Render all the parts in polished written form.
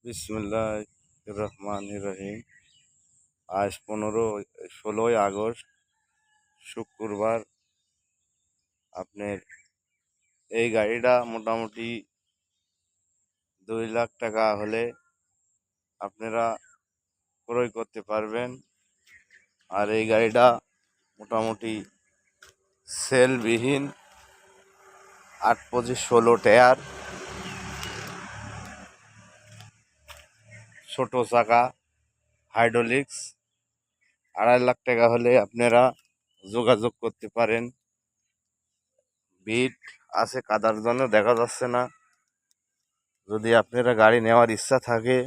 বিসমিল্লাহির রহমানির রহিম। আজ 16ই আগস্ট, শুক্রবার। আপনার এই গাড়িটা মোটামুটি 2 লাখ টাকা হলে আপনারা ক্রয় করতে পারবেন। আর এই গাড়িটা মোটামুটি সেলবিহীন, 8-16 টায়ার, ছোট চাকা, হাইড্রোলিক্স। 2.5 লাখ টাকা হলে আপনারা যোগাযোগ করতে পারেন। বিট আছে, কাদার জন্য দেখা যাচ্ছে না। যদি আপনারা গাড়ি নেওয়ার ইচ্ছা থাকে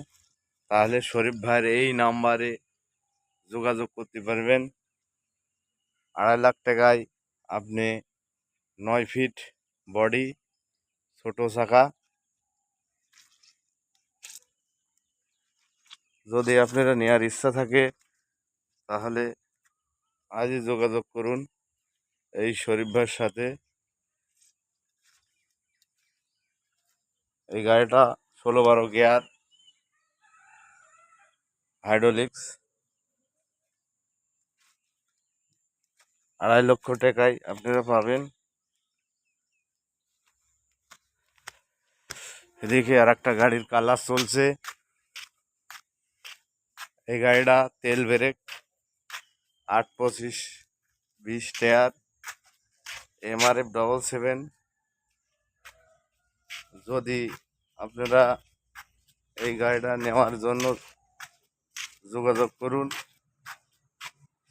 তাহলে শরীফ ভাইয়ের এই নাম্বারে যোগাযোগ করতে পারবেন। 2.5 লাখ টাকায় আপনি 9 ফিট বডি, ছোট চাকা। যদি আপনারা নেওয়ার ইচ্ছা থাকে তাহলে আজই যোগাযোগ করুন এই শরীফ ভাইয়ের সাথে। এই গাড়িটা 16-12 গিয়ার, হাইড্রোলিক্স। 2.5 লক্ষ টাকায় আপনারা পাবেন। এদিকে আর একটা গাড়ির কালার চলছে। এই গাড়িটা তেল ব্রেক, 8-25-20 টায়ার, MRF 777। যদি আপনারা এই গাড়িটা নেওয়ার জন্য যোগাযোগ করুন।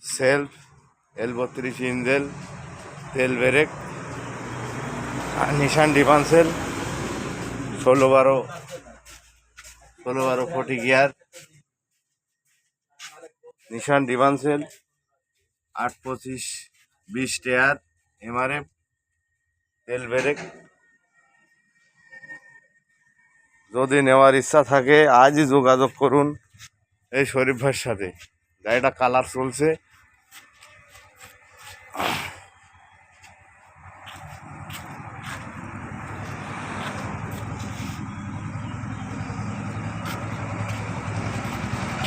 সেলফ, L32 ইঞ্জেল, তেল ব্রেক, নিশান ডিফেন্সেল, 16-12 40 গিয়ার, নিশান ডিফেন্সেল, 8-25-20 টায়ার, MRF, তেল ব্রেক। যদি নেওয়ার ইচ্ছা থাকে আজই যোগাযোগ করুন এই শরীফ ভাইয়ের সাথে। গাড়িটা কালার চলছে।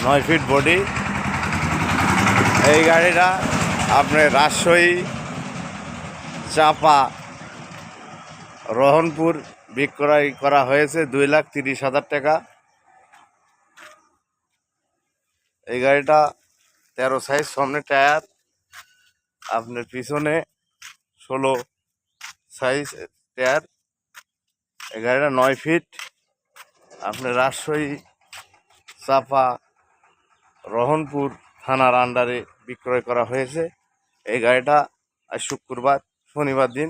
নয় ফিট বডি। এই গাড়িটা আপনার রাজশাহী, চাপা, রহনপুর বিক্রয় করা হয়েছে 2,30,000 টাকা। এই গাড়িটা 13 সাইজ, সামনে টায়ার, আপনার পিছনে 16 সাইজ টায়ার। এই গাড়িটা 9 ফিট, আপনার রাজশাহী, চাপা, রহনপুর থানার আন্ডারে বিক্রয় করা হয়েছে। এই গাড়িটা আজ শুক্রবার, শনিবার দিন